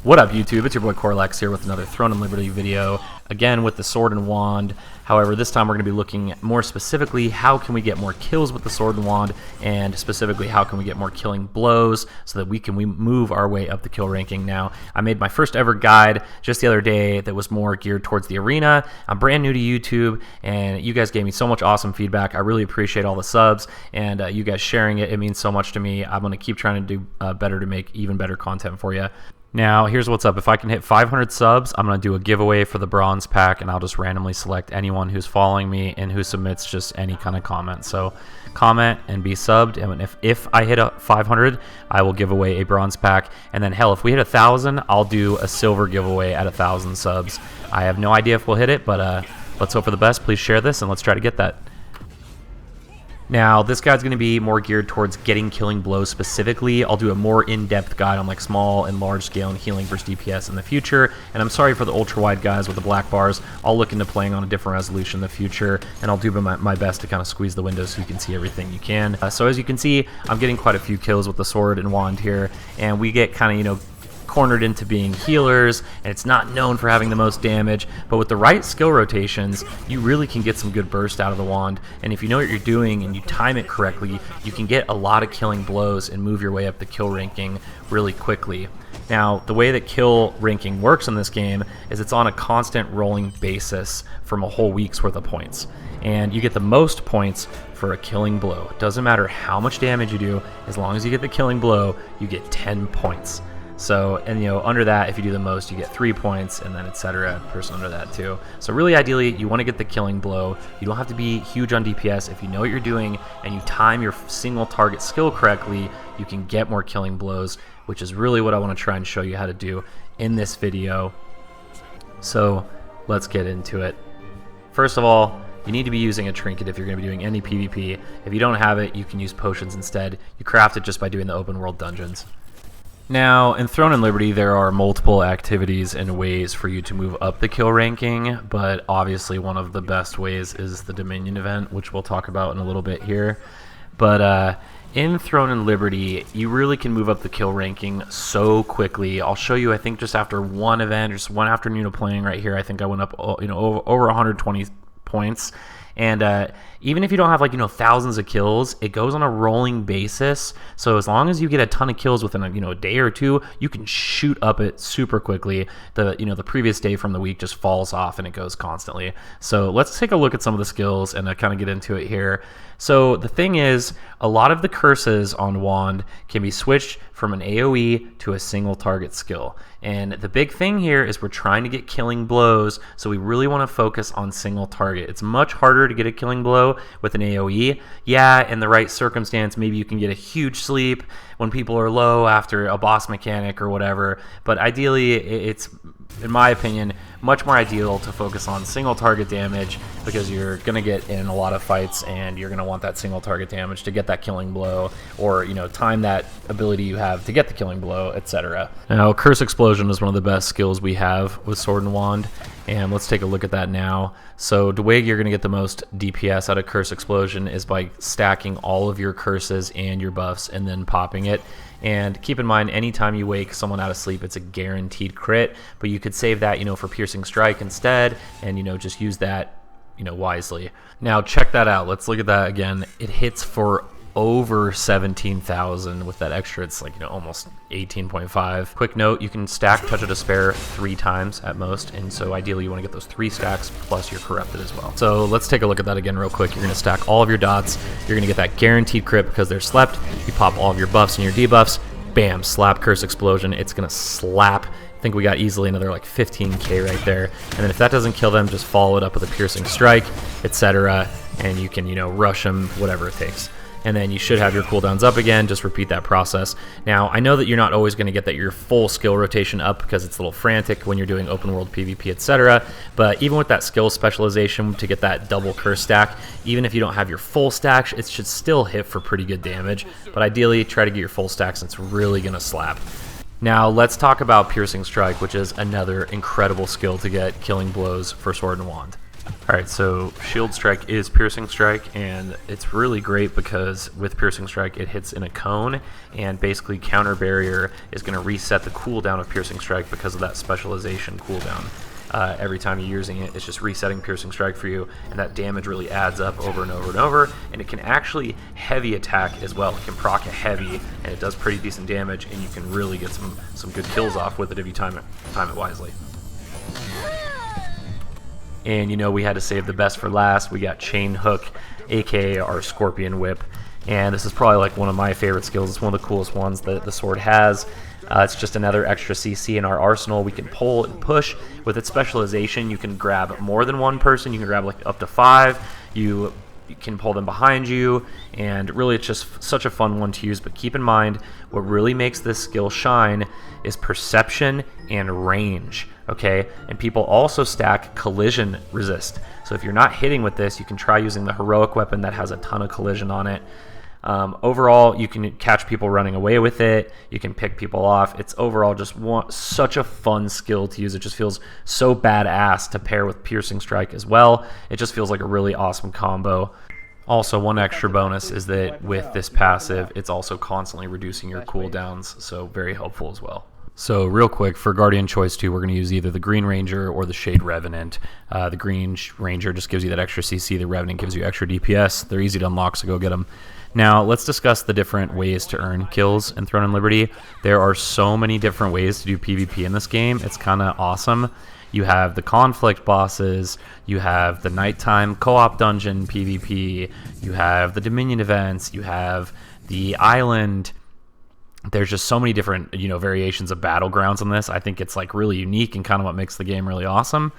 What up, YouTube? It's your boy Corlex here with another Throne and Liberty video, again with the sword and wand. However, this time we're going to be looking more specifically how can we get more kills with the sword and wand, and specifically how can we get more killing blows so that we move our way up the kill ranking. Now, I made my first ever guide just the other day that was more geared towards the arena. I'm brand new to YouTube, and you guys gave me so much awesome feedback. I really appreciate all the subs, and you guys sharing it. It means so much to me. I'm going to keep trying to do better to make even better content for you. Now, here's what's up. If I can hit 500 subs, I'm going to do a giveaway for the bronze pack, and I'll just randomly select anyone who's following me and who submits just any kind of comment. So comment and be subbed, and if I hit a 500, I will give away a bronze pack. And then hell, if we hit 1,000, I'll do a silver giveaway at 1,000 subs. I have no idea if we'll hit it, but let's hope for the best. Please share this, and let's try to get that. Now, this guide's going to be more geared towards getting killing blows specifically. I'll do a more in-depth guide on like small and large scale and healing versus DPS in the future. And I'm sorry for the ultra-wide guys with the black bars. I'll look into playing on a different resolution in the future, and I'll do my best to kind of squeeze the windows so you can see everything you can. So as you can see, I'm getting quite a few kills with the sword and wand here, and we get kind of, cornered into being healers, and it's not known for having the most damage, but with the right skill rotations you really can get some good burst out of the wand, and if you know what you're doing and you time it correctly, you can get a lot of killing blows and move your way up the kill ranking really quickly. Now, the way that kill ranking works in this game is it's on a constant rolling basis from a whole week's worth of points, and you get the most points for a killing blow. It doesn't matter how much damage you do, as long as you get the killing blow, you get 10 points. So, and under that, if you do the most, you get 3 points, and then etc. person under that too. So really, ideally, you want to get the killing blow. You don't have to be huge on DPS. If you know what you're doing and you time your single target skill correctly, you can get more killing blows, which is really what I want to try and show you how to do in this video. So let's get into it. First of all, you need to be using a trinket if you're going to be doing any PvP. If you don't have it, you can use potions instead. You craft it just by doing the open world dungeons. Now, in Throne and Liberty, there are multiple activities and ways for you to move up the kill ranking, but obviously one of the best ways is the Dominion event, which we'll talk about in a little bit here. But in Throne and Liberty, you really can move up the kill ranking so quickly. I'll show you, I think, just after one event, just one afternoon of playing right here, I think I went up over 120 points. And even if you don't have thousands of kills, it goes on a rolling basis. So as long as you get a ton of kills within a day or two, you can shoot up it super quickly. The previous day from the week just falls off and it goes constantly. So let's take a look at some of the skills and kind of get into it here. So the thing is, a lot of the curses on wand can be switched from an AoE to a single target skill. And the big thing here is we're trying to get killing blows, so we really want to focus on single target. It's much harder to get a killing blow with an AoE. Yeah, in the right circumstance, maybe you can get a huge sleep when people are low after a boss mechanic or whatever, but ideally it's, in my opinion, much more ideal to focus on single target damage, because you're going to get in a lot of fights and you're going to want that single target damage to get that killing blow, or time that ability you have to get the killing blow, etc. Now, Curse Explosion is one of the best skills we have with Sword and Wand, and let's take a look at that now. So the way you're going to get the most DPS out of Curse Explosion is by stacking all of your curses and your buffs and then popping it. And keep in mind, anytime you wake someone out of sleep, it's a guaranteed crit, but you could save that, for Piercing Strike instead, and, just use that, wisely. Now, check that out. Let's look at that again. It hits for over 17,000 with that extra. It's almost 18.5. Quick note, you can stack Touch of Despair 3 times at most, and so ideally you want to get those 3 stacks plus your Corrupted as well. So let's take a look at that again real quick. You're going to stack all of your dots. You're going to get that guaranteed crit because they're slept. You pop all of your buffs and your debuffs. Bam, slap Curse Explosion. It's going to slap. I think we got easily another 15k right there. And then if that doesn't kill them, just follow it up with a Piercing Strike, etc. And you can, rush them, whatever it takes. And then you should have your cooldowns up again. Just repeat that process. Now, I know that you're not always going to get your full skill rotation up because it's a little frantic when you're doing open world PvP, etc. But even with that skill specialization to get that double curse stack, even if you don't have your full stack, it should still hit for pretty good damage. But ideally, try to get your full stacks. It's really going to slap. Now, let's talk about Piercing Strike, which is another incredible skill to get killing blows for Sword and Wand. Alright, so Shield Strike is Piercing Strike, and it's really great because with Piercing Strike it hits in a cone, and basically Counter Barrier is going to reset the cooldown of Piercing Strike because of that specialization cooldown. Every time you're using it, it's just resetting Piercing Strike for you, and that damage really adds up over and over and over, and it can actually heavy attack as well. It can proc a heavy, and it does pretty decent damage, and you can really get some good kills off with it if you time it wisely. And you know, we had to save the best for last. We got Chain Hook, aka our Scorpion Whip, and this is probably like one of my favorite skills. It's one of the coolest ones that the sword has. It's just another extra CC in our arsenal. We can pull and push. With its specialization, you can grab more than one person. You can grab like up to 5. You can pull them behind you, and really it's just such a fun one to use. But keep in mind, what really makes this skill shine is perception and range. Okay, and people also stack collision resist. So if you're not hitting with this, you can try using the heroic weapon that has a ton of collision on it. Overall, you can catch people running away with it. You can pick people off. It's overall just such a fun skill to use. It just feels so badass to pair with Piercing Strike as well. It just feels like a really awesome combo. Also, one extra bonus is that with this passive, it's also constantly reducing your cooldowns, so very helpful as well. So real quick, for Guardian Choice 2, we're going to use either the Green Ranger or the Shade Revenant. The Green Ranger just gives you that extra CC. The Revenant gives you extra DPS. They're easy to unlock, so go get them. Now, let's discuss the different ways to earn kills in Throne and Liberty. There are so many different ways to do PvP in this game. It's kind of awesome. You have the conflict bosses, you have the nighttime co-op dungeon PvP, you have the Dominion events, you have the island. There's just so many different, variations of battlegrounds on this. I think it's like really unique and kind of what makes the game really awesome.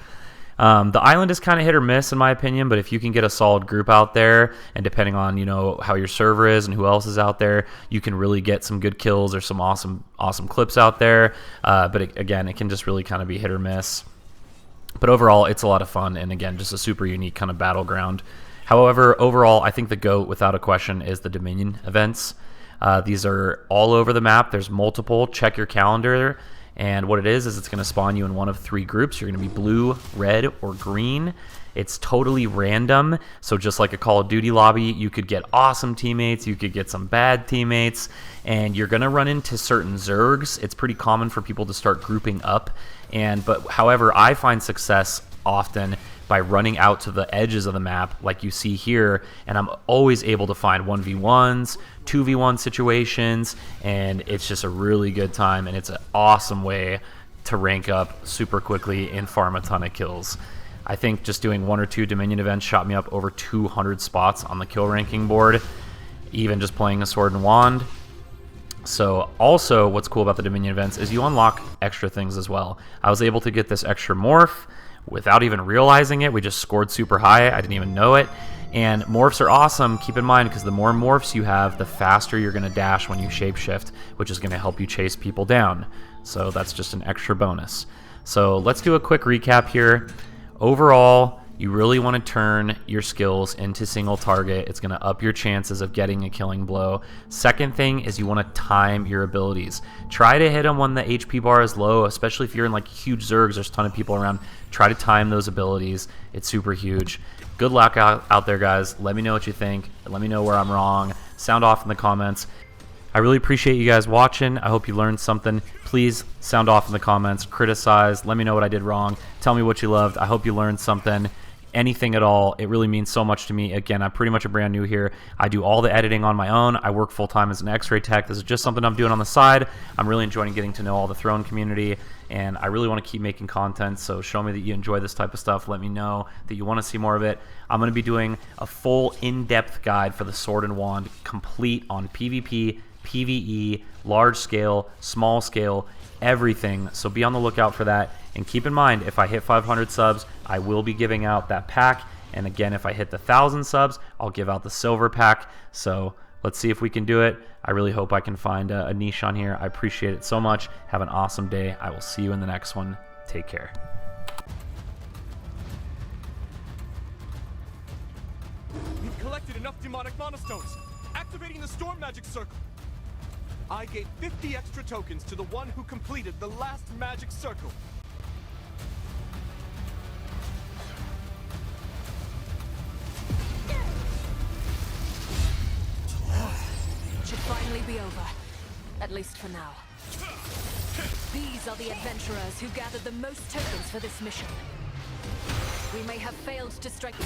The island is kind of hit or miss in my opinion, but if you can get a solid group out there, and depending on how your server is and who else is out there, you can really get some good kills or some awesome clips out there. But again, it can just really kind of be hit or miss. But overall, it's a lot of fun, and again, just a super unique kind of battleground. However, overall, I think the GOAT, without a question, is the Dominion events. These are all over the map. There's multiple. Check your calendar. And what it is it's going to spawn you in one of 3 groups. You're going to be blue, red, or green. It's totally random. So just like a Call of Duty lobby, you could get awesome teammates. You could get some bad teammates. And you're going to run into certain Zergs. It's pretty common for people to start grouping up. But however, I find success often by running out to the edges of the map like you see here, and I'm always able to find 1v1s, 2v1 situations, and it's just a really good time, and it's an awesome way to rank up super quickly and farm a ton of kills. I think just doing 1 or 2 Dominion events shot me up over 200 spots on the kill ranking board, even just playing a Sword and Wand. So also what's cool about the Dominion events is you unlock extra things as well. I was able to get this extra morph without even realizing it. We just scored super high. I didn't even know it. And morphs are awesome. Keep in mind, because the more morphs you have, the faster you're going to dash when you shapeshift, which is going to help you chase people down. So that's just an extra bonus. So let's do a quick recap here. Overall, you really want to turn your skills into single target. It's going to up your chances of getting a killing blow. Second thing is you want to time your abilities. Try to hit them when the HP bar is low, especially if you're in like huge Zergs, there's a ton of people around. Try to time those abilities. It's super huge. Good luck out there, guys. Let me know what you think. Let me know where I'm wrong. Sound off in the comments. I really appreciate you guys watching. I hope you learned something. Please sound off in the comments. Criticize. Let me know what I did wrong. Tell me what you loved. I hope you learned something. Anything at all. It really means so much to me. Again, I'm pretty much a brand new here. I do all the editing on my own. I work full-time as an X-ray tech. This is just something I'm doing on the side. I'm really enjoying getting to know all the Throne community, and I really want to keep making content, so show me that you enjoy this type of stuff. Let me know that you want to see more of it. I'm going to be doing a full in-depth guide for the Sword and Wand, complete on PvP, PvE, large scale, small scale, everything. So be on the lookout for that. And keep in mind, if I hit 500 subs, I will be giving out that pack. And again, if I hit the 1,000 subs, I'll give out the silver pack. So let's see if we can do it. I really hope I can find a niche on here. I appreciate it so much. Have an awesome day. I will see you in the next one. Take care. We've collected enough demonic monostones. Activating the storm magic circle. I gave 50 extra tokens to the one who completed the last magic circle. at least for now. These are the adventurers who gathered the most tokens for this mission. We may have failed to strike...